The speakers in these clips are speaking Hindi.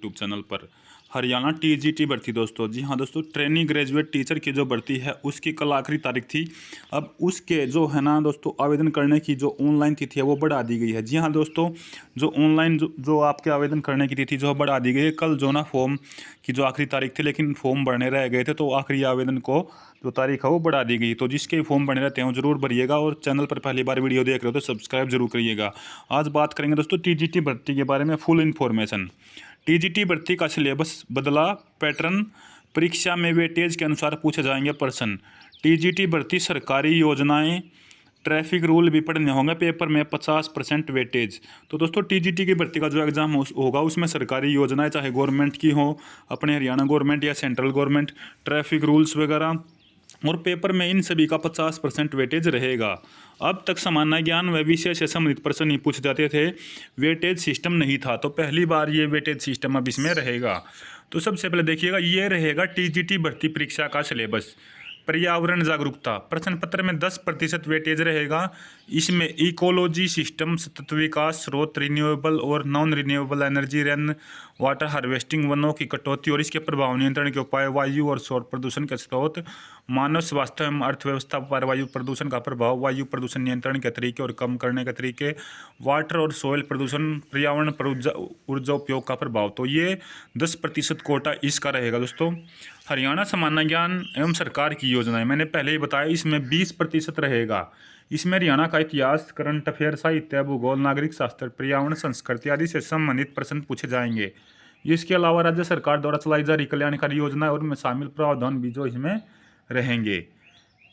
यूट्यूब चैनल पर। हरियाणा टीजीटी भर्ती दोस्तों, जी हाँ दोस्तों, ट्रेनिंग ग्रेजुएट टीचर की जो भर्ती है उसकी कल आखिरी तारीख थी। अब उसके जो है ना दोस्तों, आवेदन करने की जो ऑनलाइन तिथि है वो बढ़ा दी गई है। जी हाँ दोस्तों, जो ऑनलाइन जो आपके आवेदन करने की तिथि जो बढ़ा दी गई है। कल जो ना फॉर्म की जो आखिरी तारीख थी, लेकिन फॉर्म भरने रह गए थे, तो आखिरी आवेदन को जो तारीख है वो बढ़ा दी गई। तो जिसके फॉर्म बने रहते हैं वो जरूर भरिएगा, और चैनल पर पहली बार वीडियो देख रहे हो तो सब्सक्राइब जरूर करिएगा। आज बात करेंगे दोस्तों टीजीटी भर्ती के बारे में फुल इन्फॉर्मेशन। टीजीटी भर्ती का सिलेबस बदला, पैटर्न, परीक्षा में वेटेज के अनुसार पूछे जाएंगे प्रश्न। टीजीटी भर्ती सरकारी योजनाएं, ट्रैफिक रूल भी पढ़ने होंगे पेपर में, 50% वेटेज। तो दोस्तों टीजीटी की भर्ती का जो एग्जाम होगा उसमें सरकारी योजनाएं चाहे गवर्नमेंट की हो, अपने हरियाणा गवर्नमेंट या सेंट्रल गवर्नमेंट, ट्रैफिक रूल्स वगैरह, और पेपर में इन सभी का 50% वेटेज रहेगा। अब तक सामान्य ज्ञान व विषय से संबंधित प्रश्न ही पूछे जाते थे, वेटेज सिस्टम नहीं था। तो पहली बार ये वेटेज सिस्टम अब इसमें रहेगा। तो सबसे पहले देखिएगा, ये रहेगा टीजीटी भर्ती परीक्षा का सिलेबस। पर्यावरण जागरूकता, प्रश्न पत्र में 10% वेटेज रहेगा। इसमें इकोलॉजी, सिस्टम, सतत विकास, स्रोत, रिन्यूएबल और non renewable energy, rain water harvesting, वनों की कटौती और इसके प्रभाव नियंत्रण के उपाय, वायु और सौर प्रदूषण के स्रोत, मानव स्वास्थ्य एवं अर्थव्यवस्था पर वायु प्रदूषण का प्रभाव, वायु प्रदूषण नियंत्रण के तरीके और कम करने के तरीके, वाटर और सोयल प्रदूषण, पर्यावरण पर ऊर्जा उपयोग का प्रभाव। तो ये 10% कोटा इसका रहेगा दोस्तों। हरियाणा सामान्य ज्ञान एवं सरकार की योजनाएं, मैंने पहले ही बताया, इसमें 20% रहेगा। इसमें हरियाणा का इतिहास, करंट अफेयर, साहित्य, भूगोल, नागरिक शास्त्र, पर्यावरण, संस्कृति आदि से संबंधित प्रश्न पूछे जाएंगे। इसके अलावा राज्य सरकार द्वारा चलाई जा रही कल्याणकारी योजना और उनमें शामिल प्रावधान भी जो इसमें रहेंगे।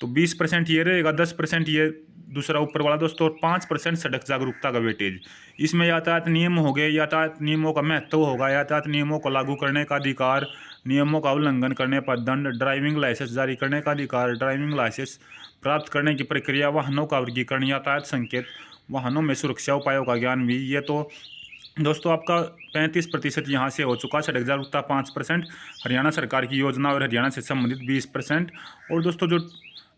तो 20% ये रहेगा, 10% ये दूसरा ऊपर वाला दोस्तों, और 5% सड़क जागरूकता का वेटेज। इसमें यातायात नियम हो गए, यातायात नियमों का महत्व होगा, यातायात नियमों को लागू करने का अधिकार, नियमों का उल्लंघन करने पर दंड, ड्राइविंग लाइसेंस जारी करने का अधिकार, ड्राइविंग लाइसेंस प्राप्त करने की प्रक्रिया, वाहनों का वर्गीकरण, यातायात संकेत, वाहनों में सुरक्षा उपायों का ज्ञान भी। ये तो दोस्तों आपका 35% यहाँ से हो चुका। सड़क जागरूकता 5%, हरियाणा सरकार की योजना और हरियाणा से संबंधित 20%, और दोस्तों जो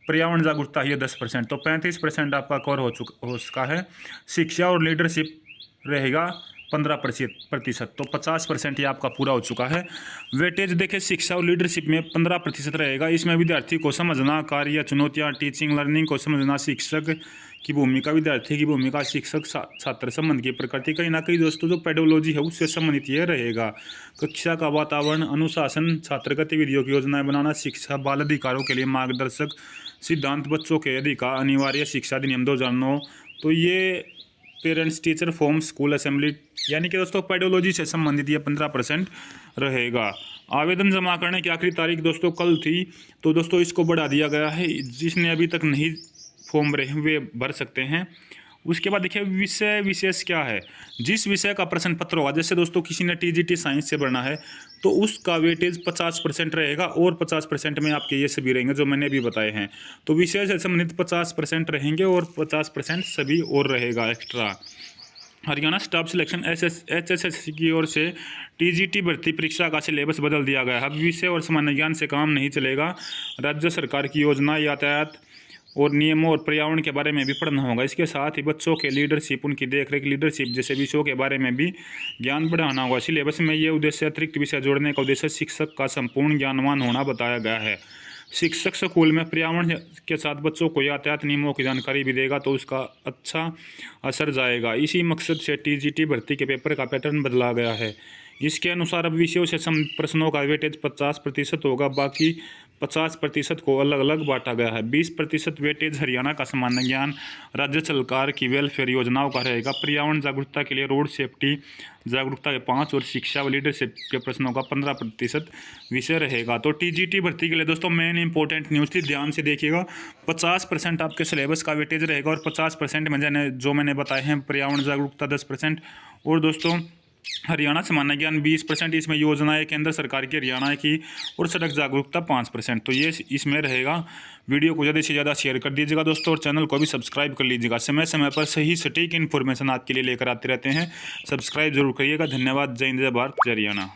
पर्यावरण जागरूकता है ये 10%। तो 35% आपका कवर हो चुका है। शिक्षा और लीडरशिप रहेगा 15%। तो 50% ये आपका पूरा हो चुका है। वेटेज देखें, शिक्षा और लीडरशिप में 15% रहेगा। इसमें विद्यार्थी को समझना, कार्य, चुनौतियाँ, टीचिंग लर्निंग को समझना, शिक्षक की भूमिका, विद्यार्थी की भूमिका, शिक्षक छात्र संबंध की प्रकृति, कहीं ना कहीं दोस्तों जो पेडोलॉजी है उससे संबंधित ये रहेगा। कक्षा का वातावरण, अनुशासन, छात्र गतिविधियों की योजनाएं बनाना, शिक्षा, बाल अधिकारों के लिए मार्गदर्शक सिद्धांत, बच्चों के अधिकार, अनिवार्य शिक्षा अधिनियम 2009। तो ये parents teacher form, school assembly, यानी कि दोस्तों पेडोलॉजी से संबंधित ये 15% रहेगा। आवेदन जमा करने की आखिरी तारीख दोस्तों कल थी, तो दोस्तों इसको बढ़ा दिया गया है। जिसने अभी तक नहीं फॉर्म भरे वे भर सकते हैं। उसके बाद देखिए विषय विशेष क्या है। जिस विषय का प्रश्न पत्र होगा, जैसे दोस्तों किसी ने टीजीटी साइंस से भरना है तो उसका वेटेज 50% रहेगा, और 50% में आपके ये सभी रहेंगे जो मैंने अभी बताए हैं। तो विषय से संबंधित 50% रहेंगे, और 50% सभी और रहेगा extra. Haryana staff selection HSSC की ओर से टीजीटी भर्ती परीक्षा का सिलेबस बदल दिया गया है। अब विषय और सामान्य ज्ञान से काम नहीं चलेगा। राज्य सरकार की योजना, यातायात और नियमों और पर्यावरण के बारे में भी पढ़ना होगा। इसके साथ ही बच्चों के लीडरशिप, उनकी देखरेख, लीडरशिप जैसे विषयों के बारे में भी ज्ञान बढ़ाना होगा। सिलेबस में ये उद्देश्य, अतिरिक्त विषय जोड़ने का उद्देश्य शिक्षक का संपूर्ण ज्ञानवान होना बताया गया है। शिक्षक स्कूल में पर्यावरण के साथ बच्चों को यातायात नियमों की जानकारी भी देगा, तो उसका अच्छा असर जाएगा। इसी मकसद से टीजीटी भर्ती के पेपर का पैटर्न बदला गया है। इसके अनुसार अब विषयों से संबंधित प्रश्नों का वेटेज 50% होगा, बाकी 50% को अलग अलग बांटा गया है। 20% वेटेज हरियाणा का सामान्य ज्ञान, राज्य सरकार की वेलफेयर योजनाओं का रहेगा। पर्यावरण जागरूकता के लिए रोड सेफ्टी जागरूकता के 5 और शिक्षा व लीडरशिप के प्रश्नों का 15% विषय रहेगा। तो टीजीटी भर्ती के लिए दोस्तों मेन इंपॉर्टेंट न्यूज़ थी, ध्यान से देखिएगा। 50% आपके सिलेबस का वेटेज रहेगा, और 50% में जो मैंने बताए हैं, पर्यावरण जागरूकता 10%, और दोस्तों हरियाणा सामान्य ज्ञान 20%, इसमें योजनाएं केंद्र सरकार की, हरियाणा की, और सड़क जागरूकता 5%। तो ये इसमें रहेगा। वीडियो को ज़्यादा से ज़्यादा शेयर कर दीजिएगा दोस्तों, और चैनल को भी सब्सक्राइब कर लीजिएगा। समय समय पर सही सटीक इन्फॉर्मेशन आपके लिए लेकर आते रहते हैं। सब्सक्राइब जरूर करिएगा। धन्यवाद। जय हिंद, जय भारत, जय हरियाणा।